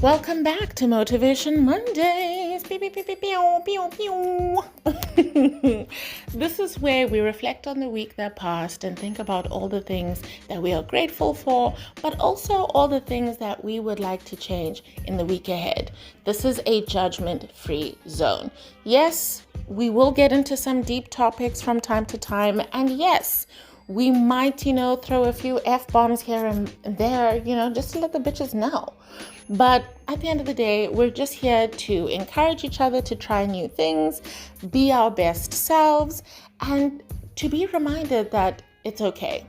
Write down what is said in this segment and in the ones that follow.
Welcome back to Motivation Mondays. Pew, pew, pew, pew, pew, pew, pew. This is where we reflect on the week that passed and think about all the things that we are grateful for, but also all the things that we would like to change in the week ahead. This is a judgment-free zone. Yes, we will get into some deep topics from time to time, and yes, we might, throw a few F-bombs here and there, just to let the bitches know. But at the end of the day, we're just here to encourage each other to try new things, be our best selves, and to be reminded that it's okay.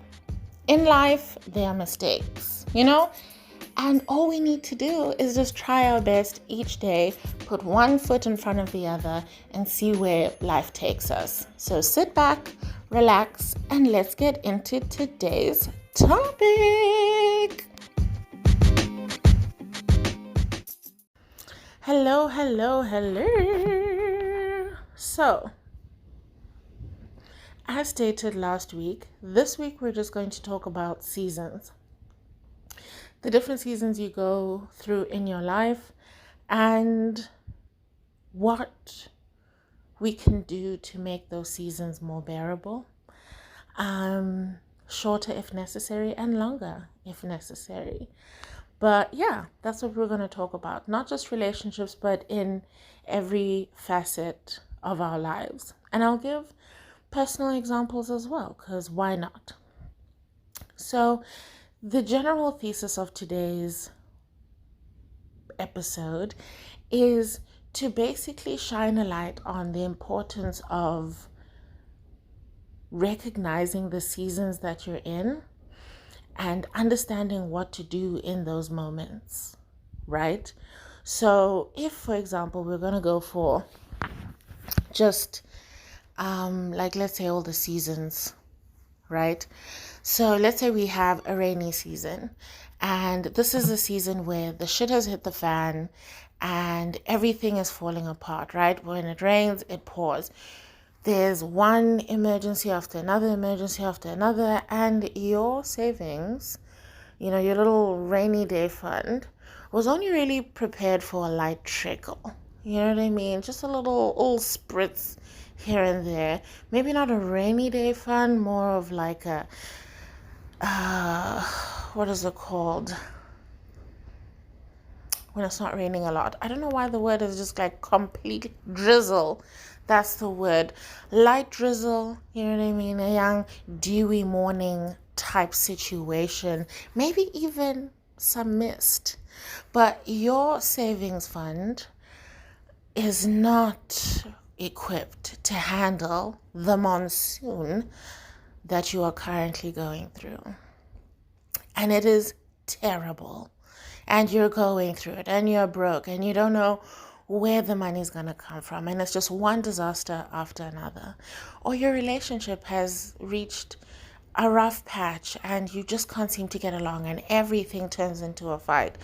In life, there are mistakes, And all we need to do is just try our best each day, put one foot in front of the other, and see where life takes us. So sit back, relax, and let's get into today's topic. Hello. So, as stated last week, this week we're just going to talk about seasons. The different seasons you go through in your life and what we can do to make those seasons more bearable, shorter if necessary and longer if necessary. But yeah, that's what we're going to talk about. Not just relationships, but in every facet of our lives. And I'll give personal examples as well, because why not? So the general thesis of today's episode is to basically shine a light on the importance of recognizing the seasons that you're in and understanding what to do in those moments, right? So if, for example, we're going to go for just let's say all the seasons, right? So let's say we have a rainy season, and this is a season where the shit has hit the fan and everything is falling apart, right? When it rains, it pours. There's one emergency after another, and your savings, your little rainy day fund, was only really prepared for a light trickle. You know what I mean? Just a little spritz here and there. Maybe not a rainy day fund, more of like a, what is it called? When it's not raining a lot. I don't know why the word is just like complete drizzle. That's the word. Light drizzle, you know what I mean? A young dewy morning type situation. Maybe even some mist. But your savings fund is not equipped to handle the monsoon that you are currently going through. And it is terrible. And you're going through it and you're broke and you don't know where the money's going to come from. And it's just one disaster after another. Or your relationship has reached a rough patch and you just can't seem to get along and everything turns into a fight.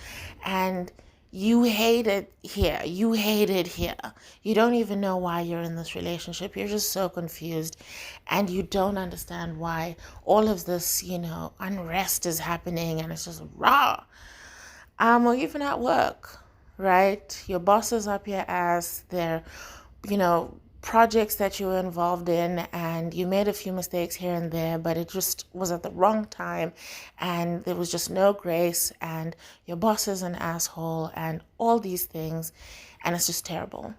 And you hate it here. You hate it here. You don't even know why you're in this relationship. You're just so confused and you don't understand why all of this, unrest is happening and it's just raw. Or even at work, right? Your boss is up your ass. They're, projects that you were involved in and you made a few mistakes here and there, but it just was at the wrong time and there was just no grace and your boss is an asshole and all these things, and it's just terrible.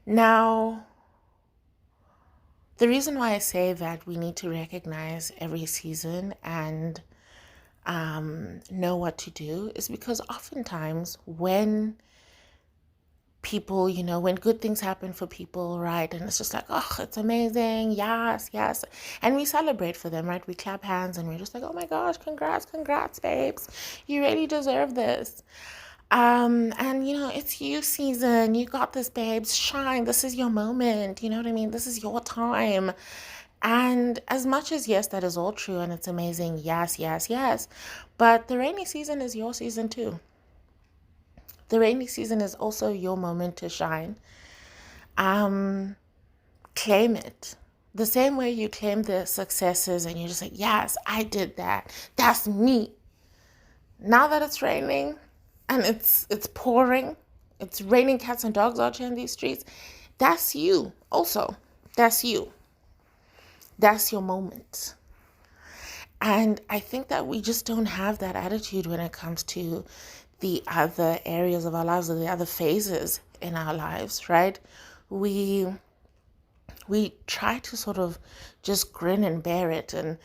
Now, the reason why I say that we need to recognize every season and know what to do is because oftentimes when people, when good things happen for people, right, and it's just like, oh, it's amazing, yes, and we celebrate for them, right? We clap hands and we're just like, oh my gosh, congrats babes, you really deserve this. And it's you season, you got this babes, shine, this is your moment, you know what I mean, this is your time. And as much as, yes, that is all true and it's amazing, yes, but the rainy season is your season too. The rainy season is also your moment to shine. Claim it. The same way you claim the successes and you're just like, yes, I did that. That's me. Now that it's raining, and it's pouring, it's raining cats and dogs out here in these streets, that's you also. That's you. That's your moment. And I think that we just don't have that attitude when it comes to the other areas of our lives or the other phases in our lives, right? We try to sort of just grin and bear it and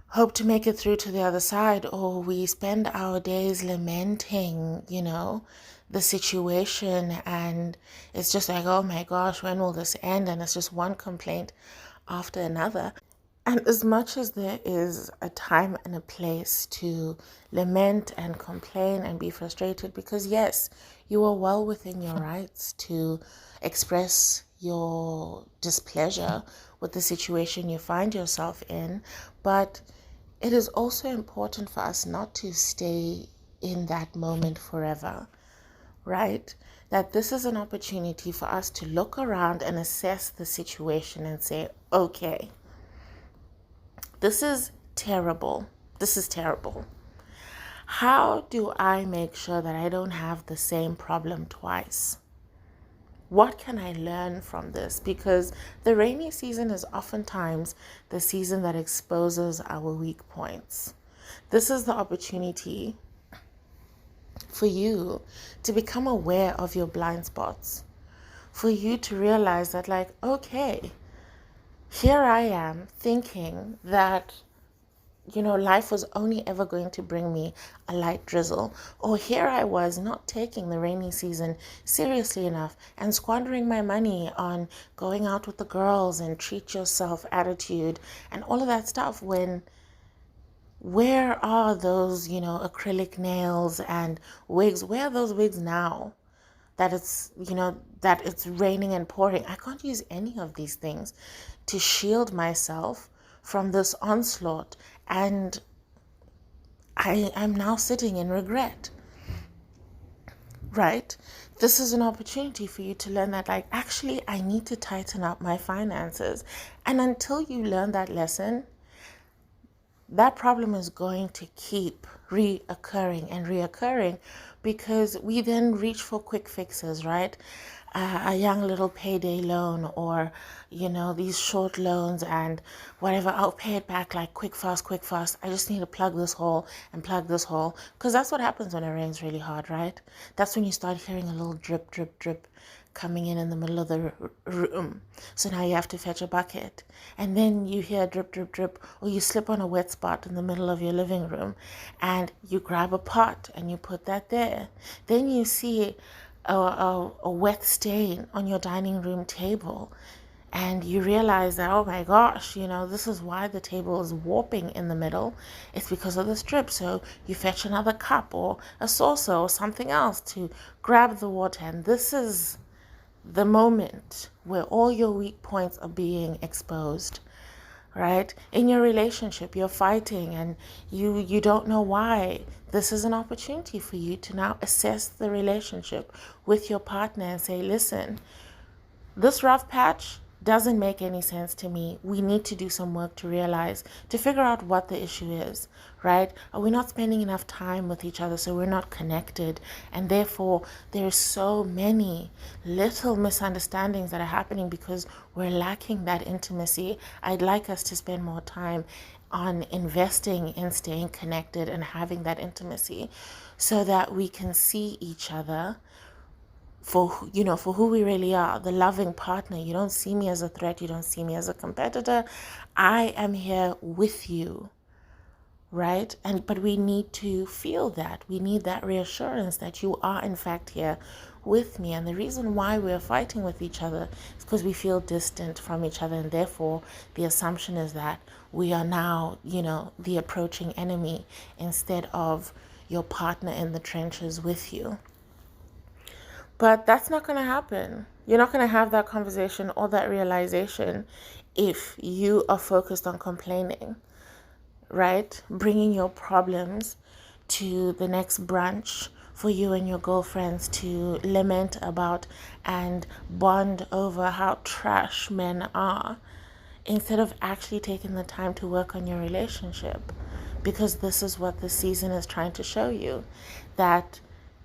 hope to make it through to the other side, or we spend our days lamenting, the situation, and it's just like, oh my gosh, when will this end? And it's just one complaint after another. And as much as there is a time and a place to lament and complain and be frustrated, because yes, you are well within your rights to express your displeasure with the situation you find yourself in, but it is also important for us not to stay in that moment forever, right? That this is an opportunity for us to look around and assess the situation and say, okay, this is terrible. This is terrible. How do I make sure that I don't have the same problem twice? What can I learn from this? Because the rainy season is oftentimes the season that exposes our weak points. This is the opportunity for you to become aware of your blind spots, for you to realize that, like, okay, here I am thinking that life was only ever going to bring me a light drizzle. Or here I was not taking the rainy season seriously enough and squandering my money on going out with the girls and treat yourself attitude and all of that stuff, when where are those, acrylic nails and wigs? Where are those wigs now? That it's raining and pouring. I can't use any of these things to shield myself from this onslaught, and I'm now sitting in regret, right? This is an opportunity for you to learn that, like, actually, I need to tighten up my finances. And until you learn that lesson, that problem is going to keep reoccurring and reoccurring, because we then reach for quick fixes, right? A young little payday loan, or these short loans and whatever. I'll pay it back like quick fast. I just need to plug this hole and plug this hole, because that's what happens when it rains really hard, right? That's when you start hearing a little drip drip drip coming in the middle of the room. So now you have to fetch a bucket, and then you hear drip drip drip, or you slip on a wet spot in the middle of your living room and you grab a pot and you put that there. Then you see a wet stain on your dining room table, and you realize that, oh my gosh, this is why the table is warping in the middle. It's because of this drip. So you fetch another cup or a saucer or something else to grab the water, and this is the moment where all your weak points are being exposed, right? In your relationship, you're fighting and you don't know why. This is an opportunity for you to now assess the relationship with your partner and say, listen, this rough patch doesn't make any sense to me. We need to do some work to figure out what the issue is, right? Are we not spending enough time with each other, so we're not connected? And therefore, there's so many little misunderstandings that are happening because we're lacking that intimacy. I'd like us to spend more time on investing in staying connected and having that intimacy, so that we can see each other for who we really are, the loving partner. You don't see me as a threat, you don't see me as a competitor. I am here with you, right? But we need to feel that. We need that reassurance that you are in fact here with me. And the reason why we're fighting with each other is because we feel distant from each other, and therefore the assumption is that we are now, the approaching enemy, instead of your partner in the trenches with you. But that's not going to happen. You're not going to have that conversation or that realization if you are focused on complaining, right? Bringing your problems to the next brunch for you and your girlfriends to lament about and bond over how trash men are, instead of actually taking the time to work on your relationship. Because this is what the season is trying to show you, that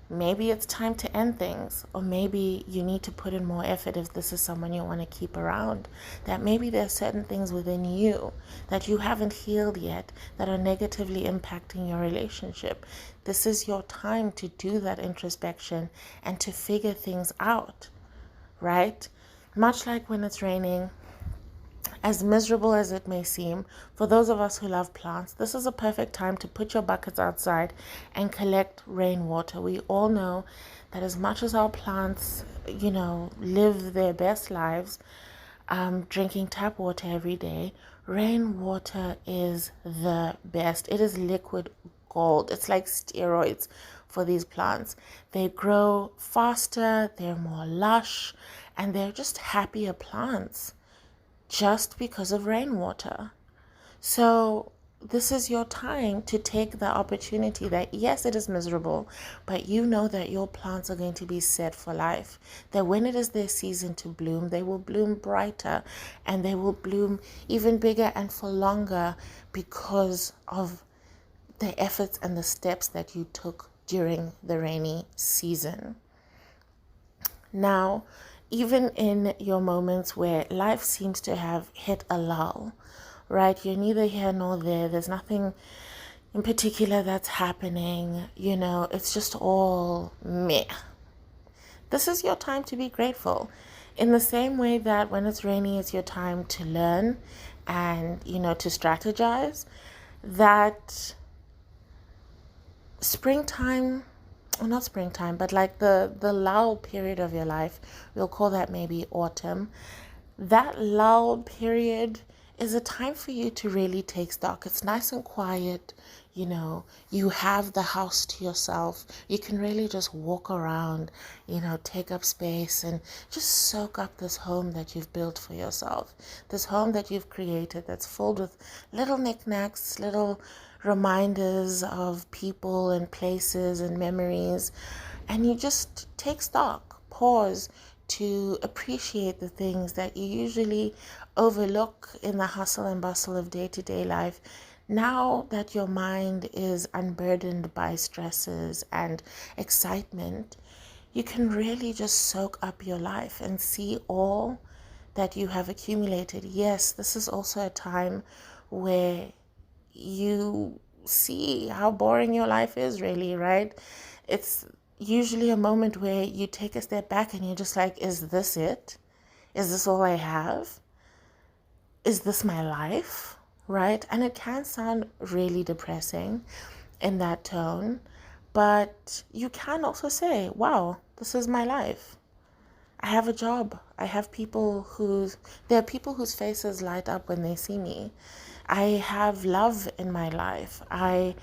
Maybe it's time to end things, or maybe you need to put in more effort if this is someone you want to keep around. That maybe there are certain things within you that you haven't healed yet that are negatively impacting your relationship. This is your time to do that introspection and to figure things out, right? Much like when it's raining, as miserable as it may seem, for those of us who love plants, this is a perfect time to put your buckets outside and collect rainwater. We all know that as much as our plants, live their best lives, drinking tap water every day, rainwater is the best. It is liquid gold. It's like steroids for these plants. They grow faster, they're more lush, and they're just happier plants just because of rainwater. So this is your time to take the opportunity that, yes, it is miserable, but you know that your plants are going to be set for life. That when it is their season to bloom, they will bloom brighter and they will bloom even bigger and for longer because of the efforts and the steps that you took during the rainy season. Now, even in your moments where life seems to have hit a lull, right? You're neither here nor there. There's nothing in particular that's happening. It's just all meh. This is your time to be grateful. In the same way that when it's rainy, it's your time to learn and, to strategize, that springtime, well, not springtime, but like the lull period of your life, we'll call that maybe autumn. That lull period is a time for you to really take stock. It's nice and quiet. You have the house to yourself. You can really just walk around, take up space and just soak up this home that you've built for yourself. This home that you've created that's filled with little knickknacks, little reminders of people and places and memories. And you just take stock, pause to appreciate the things that you usually overlook in the hustle and bustle of day-to-day life. Now that your mind is unburdened by stresses and excitement, you can really just soak up your life and see all that you have accumulated. Yes, this is also a time where you see how boring your life is, really, right? It's usually a moment where you take a step back and you're just like, is this it? Is this all I have? Is this my life? Right? And it can sound really depressing in that tone, but you can also say, wow, this is my life. I have a job. There are people whose faces light up when they see me. I have love in my life. I,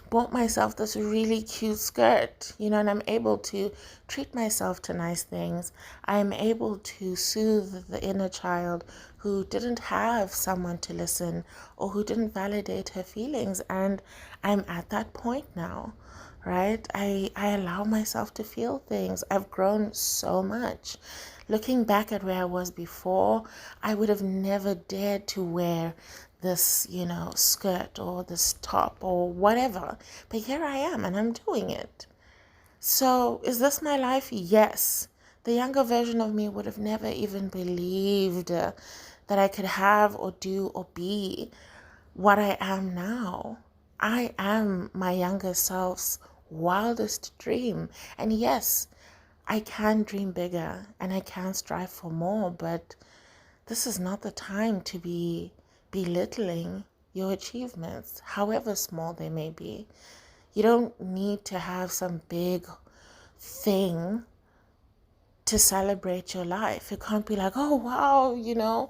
bought myself this really cute skirt, and I'm able to treat myself to nice things. I'm able to soothe the inner child who didn't have someone to listen or who didn't validate her feelings. And I'm at that point now, right? I allow myself to feel things. I've grown so much. Looking back at where I was before, I would have never dared to wear this, skirt or this top or whatever. But here I am and I'm doing it. So is this my life? Yes. The younger version of me would have never even believed that I could have or do or be what I am now. I am my younger self's wildest dream. And yes, I can dream bigger and I can strive for more, but this is not the time to be belittling your achievements, however small they may be. You don't need to have some big thing to celebrate your life. It can't be like, oh, wow,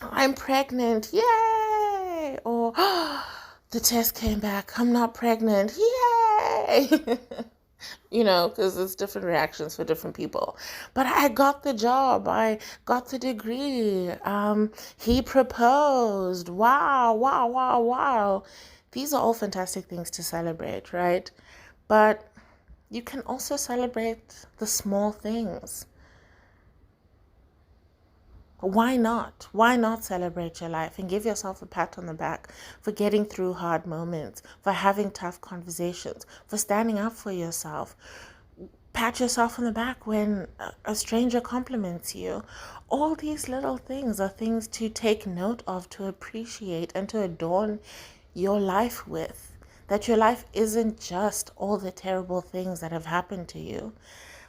I'm pregnant, yay! Or, oh, the test came back, I'm not pregnant, yay! Because it's different reactions for different people. But I got the job. I got the degree. He proposed. Wow, wow, wow, wow. These are all fantastic things to celebrate, right? But you can also celebrate the small things. Why not? Why not celebrate your life and give yourself a pat on the back for getting through hard moments, for having tough conversations, for standing up for yourself? Pat yourself on the back when a stranger compliments you. All these little things are things to take note of, to appreciate, and to adorn your life with. That your life isn't just all the terrible things that have happened to you,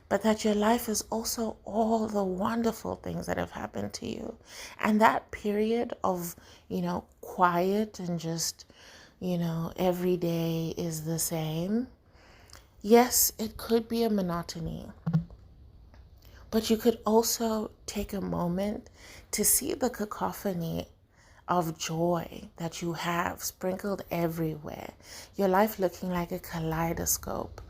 but that your life is also all the wonderful things that have happened to you. And that period of, quiet and just, every day is the same. Yes, it could be a monotony, but you could also take a moment to see the cacophony of joy that you have sprinkled everywhere. Your life looking like a kaleidoscope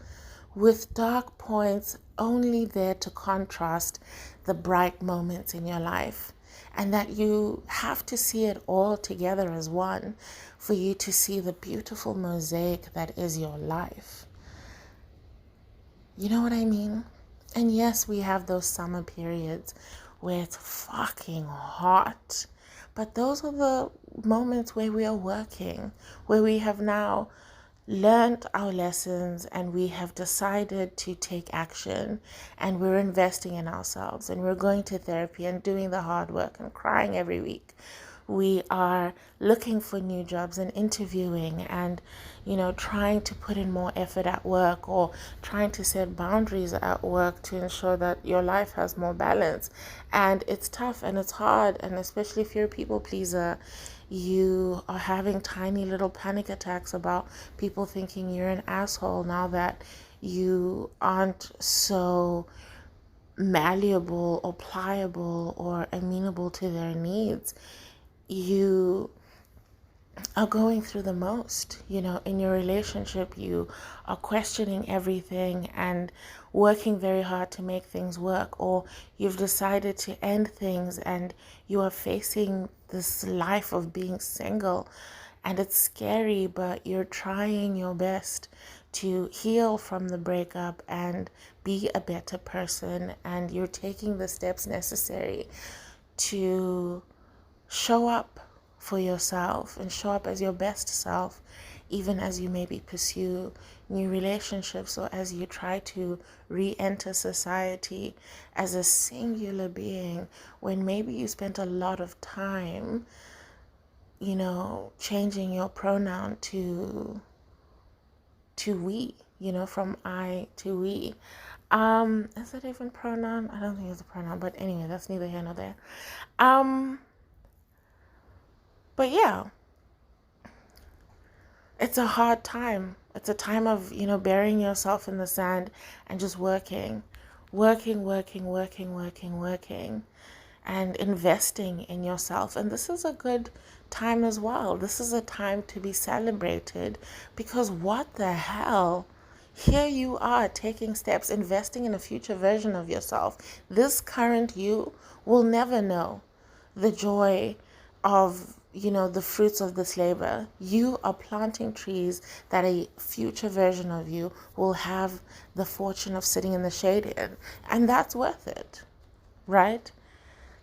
with dark points only there to contrast the bright moments in your life. And that you have to see it all together as one for you to see the beautiful mosaic that is your life. You know what I mean? And yes, we have those summer periods where it's fucking hot. But those are the moments where we are working, where we have now learned our lessons and we have decided to take action, and we're investing in ourselves, and we're going to therapy and doing the hard work and crying every week. We are looking for new jobs and interviewing and, trying to put in more effort at work, or trying to set boundaries at work to ensure that your life has more balance. And it's tough and it's hard. And especially if you're a people pleaser, you are having tiny little panic attacks about people thinking you're an asshole now that you aren't so malleable or pliable or amenable to their needs. You are going through the most, in your relationship. You are questioning everything and working very hard to make things work, or you've decided to end things and you are facing this life of being single, and it's scary, but you're trying your best to heal from the breakup and be a better person, and you're taking the steps necessary to show up for yourself and show up as your best self, even as you maybe pursue new relationships, or as you try to re-enter society as a singular being, when maybe you spent a lot of time, changing your pronoun to we, from I to we. Is it even pronoun? I don't think it's a pronoun, but anyway, that's neither here nor there. But yeah, it's a hard time. It's a time of, burying yourself in the sand and just working, and investing in yourself. And this is a good time as well. This is a time to be celebrated, because what the hell? Here you are taking steps, investing in a future version of yourself. This current you will never know the joy of, the fruits of this labor. You are planting trees that a future version of you will have the fortune of sitting in the shade in. And that's worth it, right?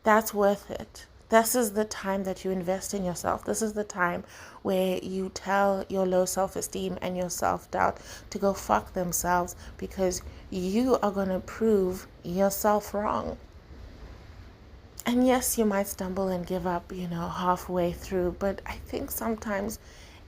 That's worth it. This is the time that you invest in yourself. This is the time where you tell your low self-esteem and your self-doubt to go fuck themselves, because you are going to prove yourself wrong. And yes, you might stumble and give up, halfway through. But I think sometimes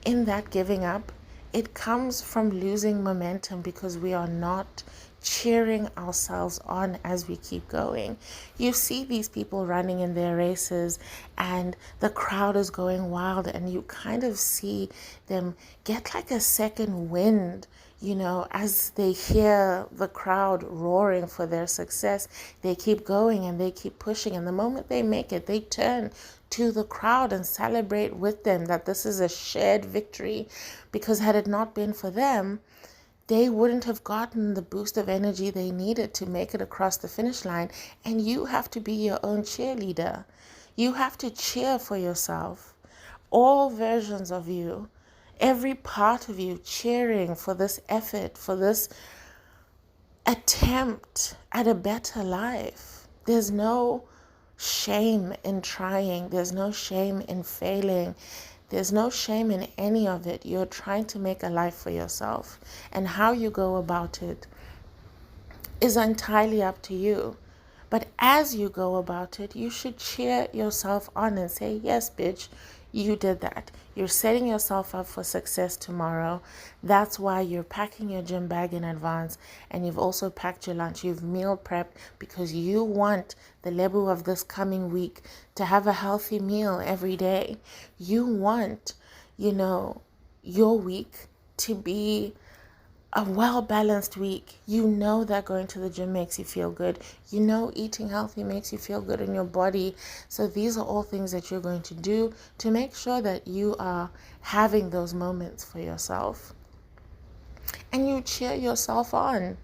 in that giving up, it comes from losing momentum, because we are not cheering ourselves on as we keep going. You see these people running in their races and the crowd is going wild, and you kind of see them get like a second wind, as they hear the crowd roaring for their success. They keep going and they keep pushing, and the moment they make it, they turn to the crowd and celebrate with them that this is a shared victory, because had it not been for them, they wouldn't have gotten the boost of energy they needed to make it across the finish line. And you have to be your own cheerleader. You have to cheer for yourself. All versions of you, every part of you cheering for this effort, for this attempt at a better life. There's no shame in trying. There's no shame in failing. There's no shame in any of it. You're trying to make a life for yourself. And how you go about it is entirely up to you. But as you go about it, you should cheer yourself on and say, yes, bitch, you did that. You're setting yourself up for success tomorrow. That's why you're packing your gym bag in advance, and you've also packed your lunch. You've meal prepped because you want the Lebu of this coming week to have a healthy meal every day. You want, your week to be a well-balanced week. You know that going to the gym makes you feel good. You know eating healthy makes you feel good in your body. So these are all things that you're going to do to make sure that you are having those moments for yourself. And you cheer yourself on.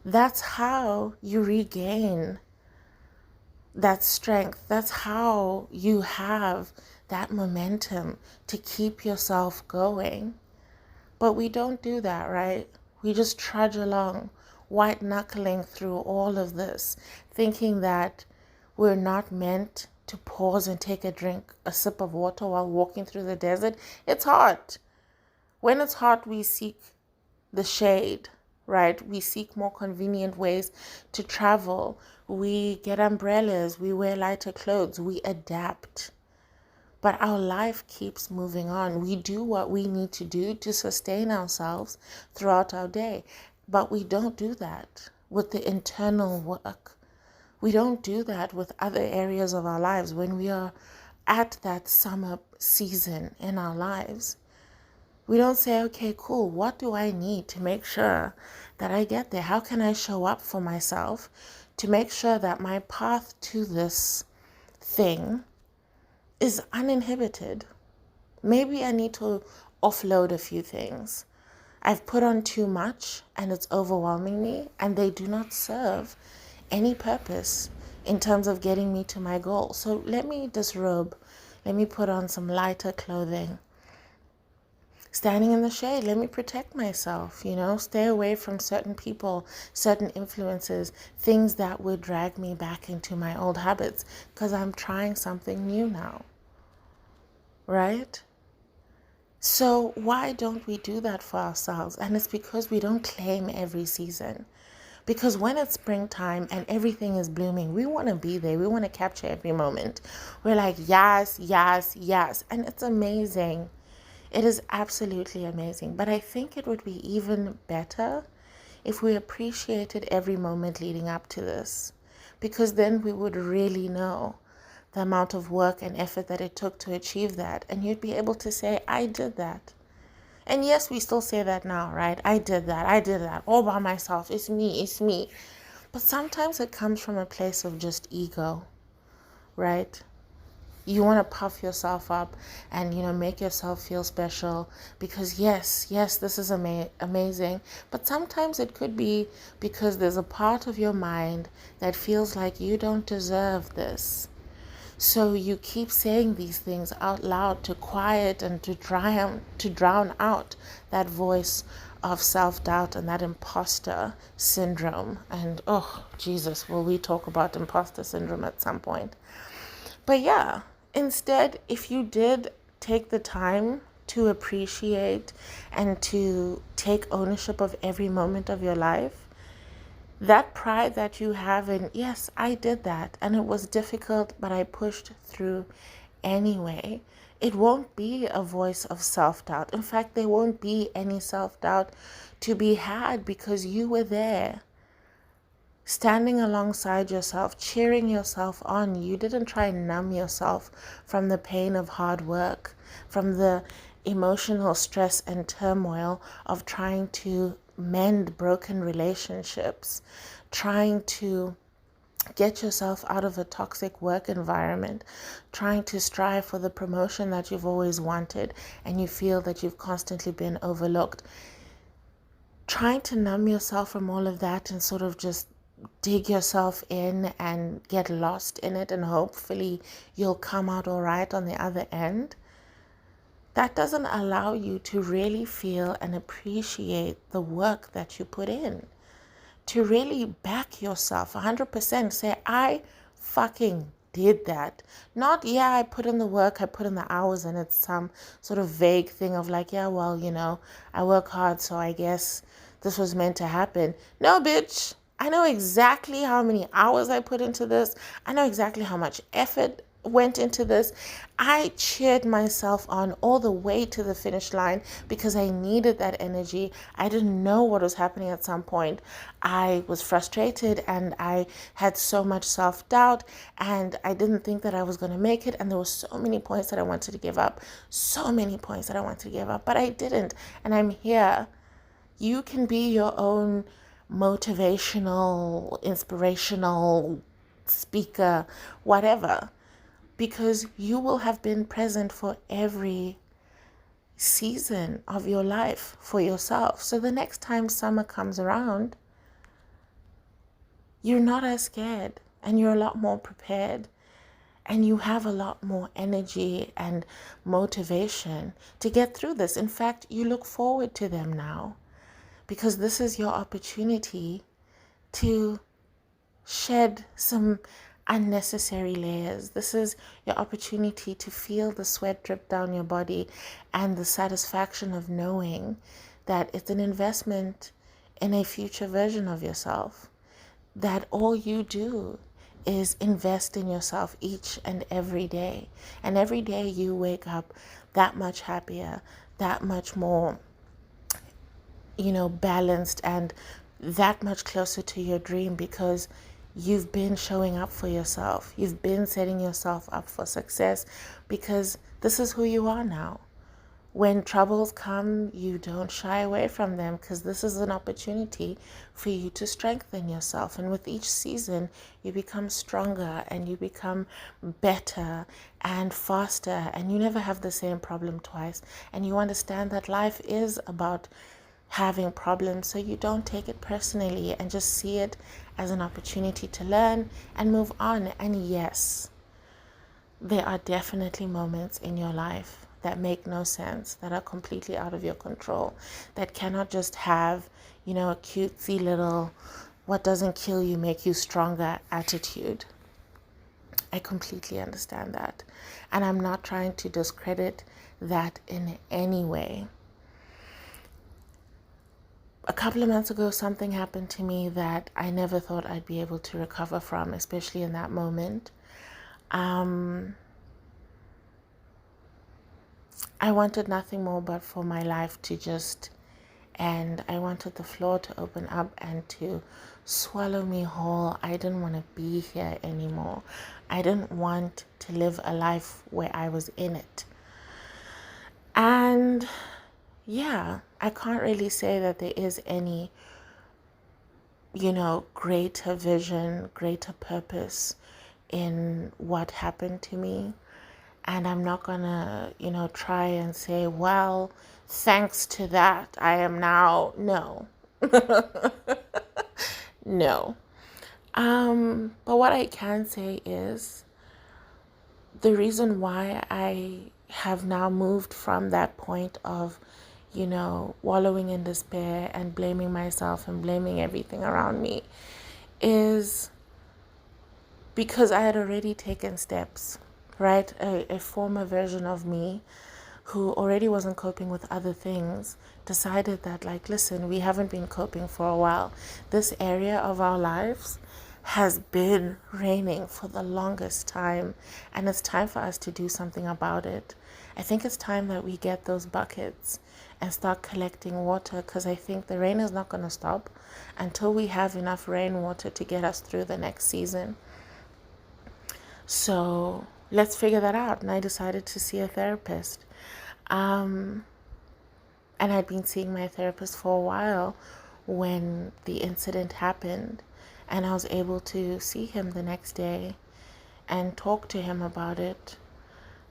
That's how you regain that strength. That's how you have that momentum to keep yourself going. But we don't do that, right? We just trudge along, white knuckling through all of this, thinking that we're not meant to pause and take a sip of water while walking through the desert. It's hot. When it's hot, we seek the shade, right? We seek more convenient ways to travel. We get umbrellas. We wear lighter clothes. We adapt. But our life keeps moving on. We do what we need to do to sustain ourselves throughout our day. But we don't do that with the internal work. We don't do that with other areas of our lives when we are at that summer season in our lives. We don't say, okay, cool, what do I need to make sure that I get there? How can I show up for myself to make sure that my path to this thing is uninhibited? Maybe I need to offload a few things. I've put on too much and it's overwhelming me, and they do not serve any purpose in terms of getting me to my goal. So let me disrobe. Let me put on some lighter clothing. Standing in the shade, let me protect myself, stay away from certain people, certain influences, things that would drag me back into my old habits, because I'm trying something new now, right? So why don't we do that for ourselves? And it's because we don't claim every season. Because when it's springtime and everything is blooming, we want to be there. We want to capture every moment. We're like, yes, yes, yes. And it's amazing. It is absolutely amazing. But I think it would be even better if we appreciated every moment leading up to this, because then we would really know the amount of work and effort that it took to achieve that. And you'd be able to say, I did that. And yes, we still say that now, right? I did that all by myself. It's me. But sometimes it comes from a place of just ego, right? You want to puff yourself up and, make yourself feel special because yes, this is amazing. But sometimes it could be because there's a part of your mind that feels like you don't deserve this. So you keep saying these things out loud to quiet and to drown out that voice of self-doubt and that imposter syndrome. And oh, Jesus, will we talk about imposter syndrome at some point? But yeah, instead, if you did take the time to appreciate and to take ownership of every moment of your life, that pride that you have in, yes, I did that and it was difficult, but I pushed through anyway. It won't be a voice of self-doubt. In fact, there won't be any self-doubt to be had because you were there, standing alongside yourself, cheering yourself on. You didn't try and numb yourself from the pain of hard work, from the emotional stress and turmoil of trying to mend broken relationships, trying to get yourself out of a toxic work environment, trying to strive for the promotion that you've always wanted and you feel that you've constantly been overlooked. Trying to numb yourself from all of that and sort of just dig yourself in and get lost in it and hopefully you'll come out all right on the other end. That doesn't allow you to really feel and appreciate the work that you put in. To really back yourself 100%, say, I fucking did that. Not, yeah, I put in the work, I put in the hours, and it's some sort of vague thing of like, yeah, well, I work hard, so I guess this was meant to happen. No, bitch. I know exactly how many hours I put into this. I know exactly how much effort went into this. I cheered myself on all the way to the finish line because I needed that energy. I didn't know what was happening at some point. I was frustrated and I had so much self-doubt and I didn't think that I was going to make it. And there were so many points that I wanted to give up. So many points that I wanted to give up, but I didn't. And I'm here. You can be your own motivational, inspirational speaker, whatever, because you will have been present for every season of your life for yourself. So the next time summer comes around, you're not as scared and you're a lot more prepared and you have a lot more energy and motivation to get through this. In fact, you look forward to them now because this is your opportunity to shed some unnecessary layers. This is your opportunity to feel the sweat drip down your body and the satisfaction of knowing that it's an investment in a future version of yourself. That all you do is invest in yourself each and every day. And every day you wake up that much happier, that much more balanced and that much closer to your dream because you've been showing up for yourself. You've been setting yourself up for success because this is who you are now. When troubles come, you don't shy away from them because this is an opportunity for you to strengthen yourself. And with each season, you become stronger and you become better and faster and you never have the same problem twice. And you understand that life is about having problems, so you don't take it personally and just see it as an opportunity to learn and move on. And yes, there are definitely moments in your life that make no sense, that are completely out of your control, that cannot just have, a cutesy little what doesn't kill you make you stronger attitude. I completely understand that. And I'm not trying to discredit that in any way. A couple of months ago, something happened to me that I never thought I'd be able to recover from, especially in that moment. I wanted nothing more but for my life to just end. I wanted the floor to open up and to swallow me whole. I didn't want to be here anymore. I didn't want to live a life where I was in it. And yeah, I can't really say that there is any, greater vision, greater purpose in what happened to me. And I'm not gonna, try and say, well, thanks to that, I am now, no. No. But what I can say is the reason why I have now moved from that point of wallowing in despair and blaming myself and blaming everything around me is because I had already taken steps, right? A former version of me who already wasn't coping with other things decided that, like, listen, we haven't been coping for a while. This area of our lives has been raining for the longest time, and it's time for us to do something about it. I think it's time that we get those buckets and start collecting water, because I think the rain is not going to stop until we have enough rainwater to get us through the next season. So let's figure that out. And I decided to see a therapist. And I'd been seeing my therapist for a while when the incident happened. And I was able to see him the next day and talk to him about it.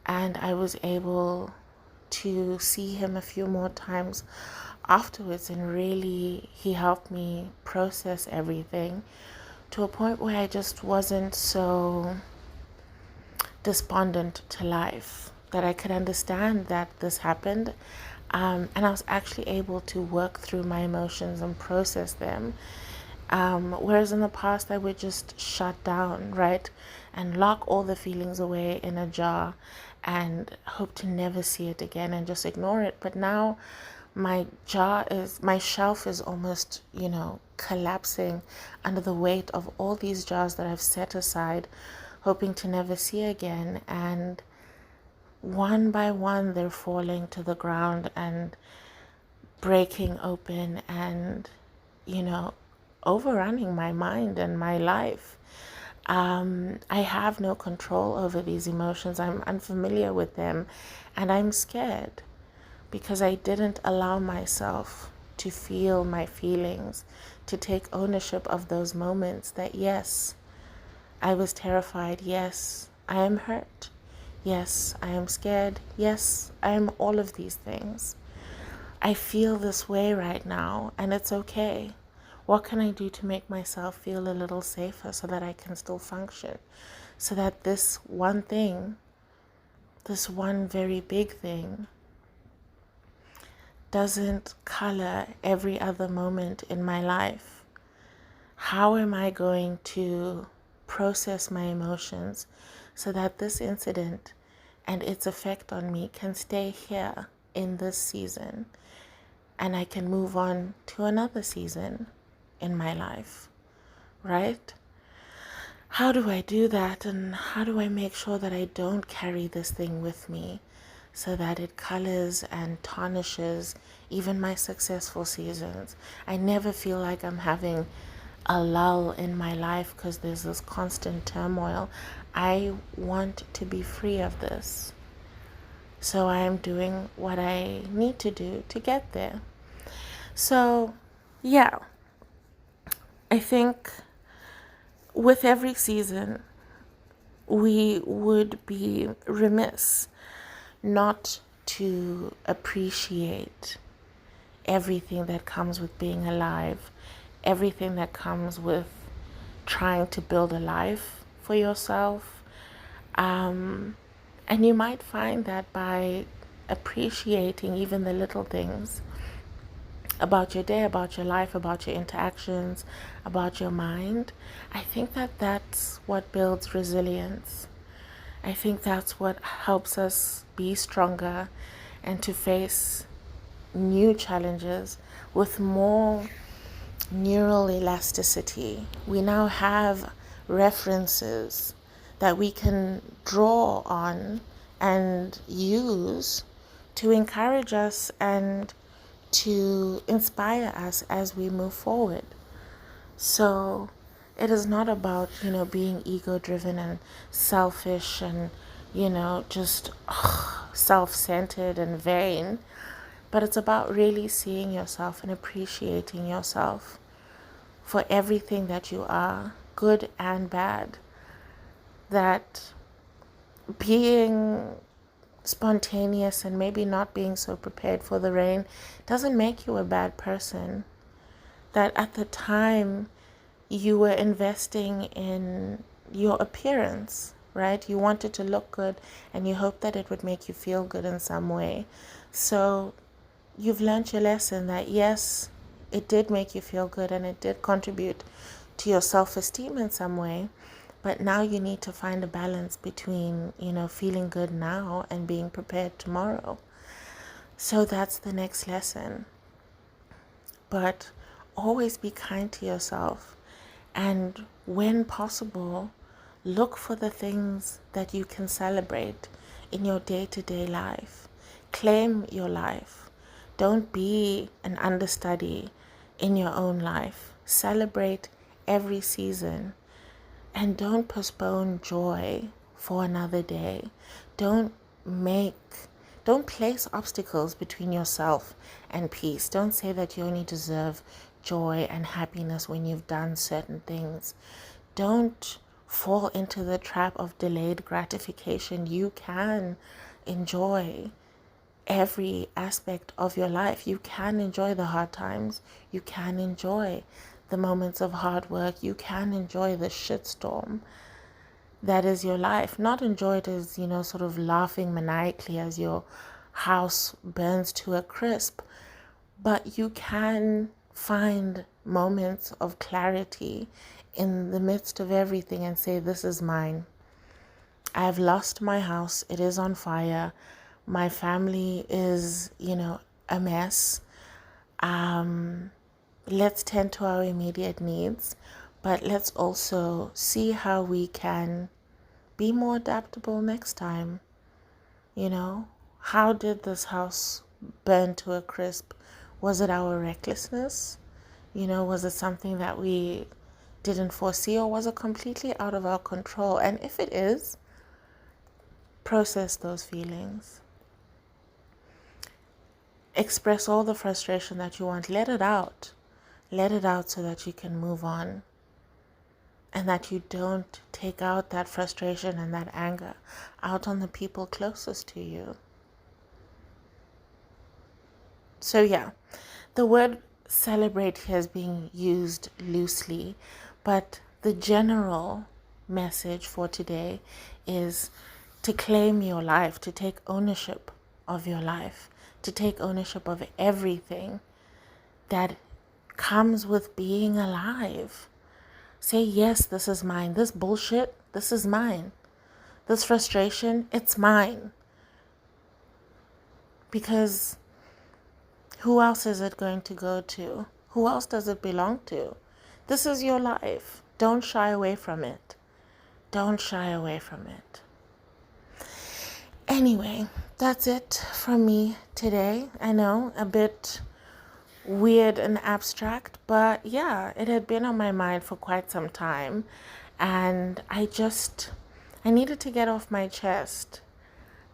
And I was able to see him a few more times afterwards, and really he helped me process everything to a point where I just wasn't so despondent to life, that I could understand that this happened, and I was actually able to work through my emotions and process them Whereas in the past, I would just shut down, right? And lock all the feelings away in a jar and hope to never see it again and just ignore it. But now my shelf is almost, collapsing under the weight of all these jars that I've set aside, hoping to never see again. And one by one, they're falling to the ground and breaking open and, overrunning my mind and my life. I have no control over these emotions. I'm unfamiliar with them, and I'm scared because I didn't allow myself to feel my feelings, to take ownership of those moments that, yes, I was terrified. Yes, I am hurt. Yes, I am scared. Yes, I am all of these things. I feel this way right now, and it's okay. What can I do to make myself feel a little safer so that I can still function? So that this one thing, this one very big thing, doesn't color every other moment in my life. How am I going to process my emotions so that this incident and its effect on me can stay here in this season and I can move on to another season in my life, right? How do I do that, and how do I make sure that I don't carry this thing with me so that it colors and tarnishes even my successful seasons? I never feel like I'm having a lull in my life because there's this constant turmoil. I want to be free of this. So I am doing what I need to do to get there. So, yeah, I think with every season, we would be remiss not to appreciate everything that comes with being alive, everything that comes with trying to build a life for yourself. And you might find that by appreciating even the little things about your day, about your life, about your interactions, about your mind, I think that that's what builds resilience. I think that's what helps us be stronger and to face new challenges with more neural elasticity. We now have references that we can draw on and use to encourage us and to inspire us as we move forward. So it is not about, being ego driven and selfish and, just self-centered and vain, but it's about really seeing yourself and appreciating yourself for everything that you are, good and bad. That being spontaneous and maybe not being so prepared for the rain doesn't make you a bad person. That at the time you were investing in your appearance, right? You wanted to look good and you hoped that it would make you feel good in some way. So you've learned your lesson that yes, it did make you feel good and it did contribute to your self-esteem in some way. But now you need to find a balance between, feeling good now and being prepared tomorrow. So that's the next lesson. But always be kind to yourself. And when possible, look for the things that you can celebrate in your day-to-day life. Claim your life. Don't be an understudy in your own life. Celebrate every season. And don't postpone joy for another day. Don't place obstacles between yourself and peace. Don't say that you only deserve joy and happiness when you've done certain things. Don't fall into the trap of delayed gratification. You can enjoy every aspect of your life. You can enjoy the hard times. You can enjoy the moments of hard work. You can enjoy the shitstorm that is your life. Not enjoy it as, sort of laughing maniacally as your house burns to a crisp, but you can find moments of clarity in the midst of everything and say, this is mine. I have lost my house. It is on fire. My family is, a mess. Let's tend to our immediate needs, but let's also see how we can be more adaptable next time. How did this house burn to a crisp? Was it our recklessness? Was it something that we didn't foresee, or was it completely out of our control? And if it is, process those feelings. Express all the frustration that you want. Let it out. Let it out so that you can move on. And that you don't take out that frustration and that anger out on the people closest to you. So yeah, the word celebrate here is being used loosely, but the general message for today is to claim your life, to take ownership of your life, to take ownership of everything that comes with being alive. Say, yes, this is mine. This bullshit, this is mine. This frustration, it's mine. Because who else is it going to go to? Who else does it belong to? This is your life. Don't shy away from it. Don't shy away from it. Anyway, that's it from me today. I know, a bit weird and abstract, but yeah, it had been on my mind for quite some time. And I needed to get off my chest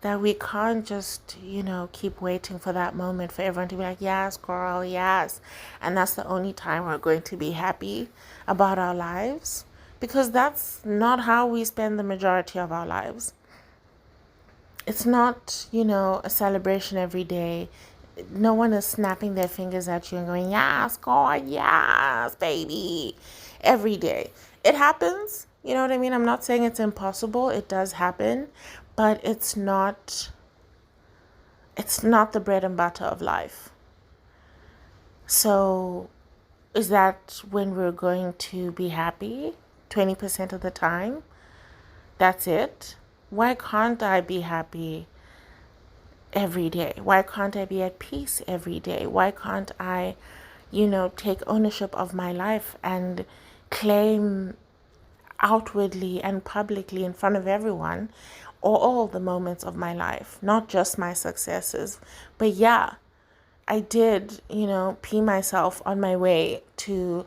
that we can't just, keep waiting for that moment for everyone to be like, yes, girl, yes. And that's the only time we're going to be happy about our lives. Because that's not how we spend the majority of our lives. It's not, a celebration every day. No one is snapping their fingers at you and going, yes, God, yes, baby, every day. It happens. You know what I mean? I'm not saying it's impossible. It does happen. But it's not the bread and butter of life. So is that when we're going to be happy 20% of the time? That's it? Why can't I be happy every day? Why can't I be at peace every day? Why can't I, take ownership of my life and claim outwardly and publicly in front of everyone all the moments of my life, not just my successes? But yeah, I did, pee myself on my way to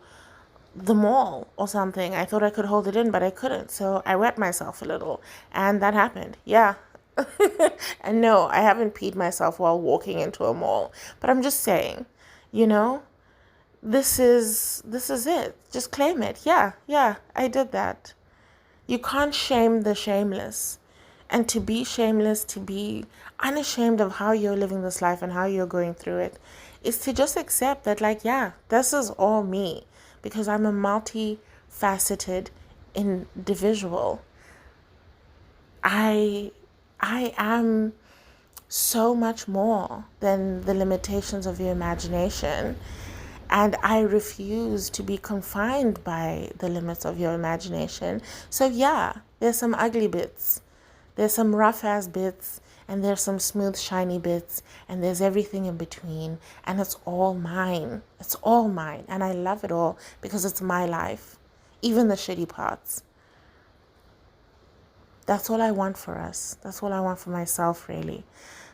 the mall or something. I thought I could hold it in, but I couldn't. So I wet myself a little, and that happened. Yeah. And no, I haven't peed myself while walking into a mall. But I'm just saying, this is it. Just claim it. Yeah, I did that. You can't shame the shameless. And to be shameless, to be unashamed of how you're living this life and how you're going through it, is to just accept that, like, yeah, this is all me, because I'm a multifaceted individual. I am so much more than the limitations of your imagination. And I refuse to be confined by the limits of your imagination. So yeah, there's some ugly bits. There's some rough ass bits, and there's some smooth, shiny bits, and there's everything in between. And it's all mine. It's all mine. And I love it all because it's my life. Even the shitty parts. That's all I want for us. That's all I want for myself, really.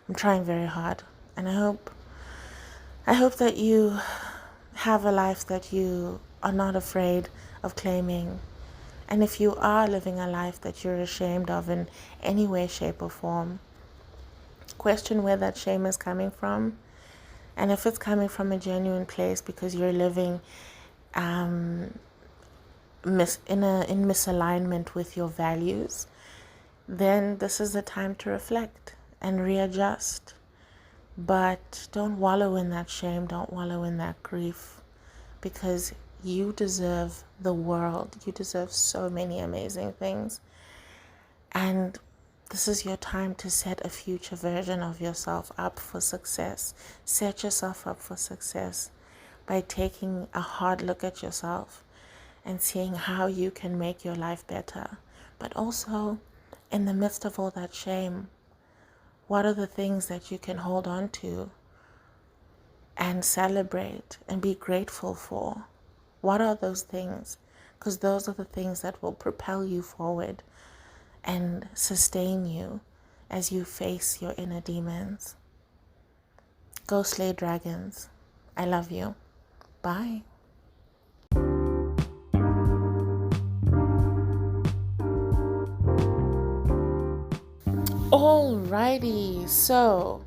I'm trying very hard. And I hope that you have a life that you are not afraid of claiming. And if you are living a life that you're ashamed of in any way, shape, or form, question where that shame is coming from. And if it's coming from a genuine place because you're living in misalignment with your values, then this is the time to reflect and readjust. But don't wallow in that shame. Don't wallow in that grief, because you deserve the world. You deserve so many amazing things. And this is your time to set a future version of yourself up for success. Set yourself up for success by taking a hard look at yourself and seeing how you can make your life better. But also, in the midst of all that shame, what are the things that you can hold on to and celebrate and be grateful for? What are those things? Because those are the things that will propel you forward and sustain you as you face your inner demons. Go slay dragons. I love you. Bye. Alrighty, so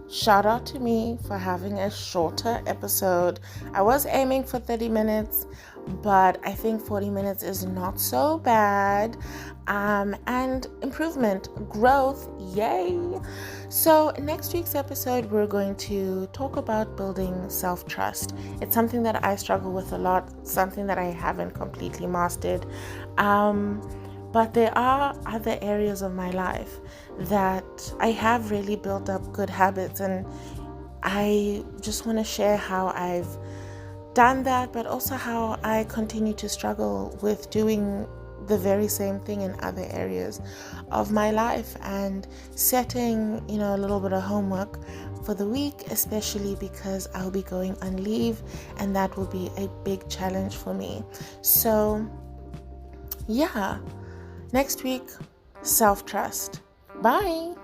shout out to me for having a shorter episode. I was aiming for 30 minutes, but I think 40 minutes is not so bad. And improvement, growth, yay. So next week's episode, we're going to talk about building self-trust. It's something that I struggle with a lot, something that I haven't completely mastered. But there are other areas of my life that I have really built up good habits, and I just want to share how I've done that, but also how I continue to struggle with doing the very same thing in other areas of my life, and setting, a little bit of homework for the week, especially because I'll be going on leave, and that will be a big challenge for me. So yeah, next week, self-trust. Bye.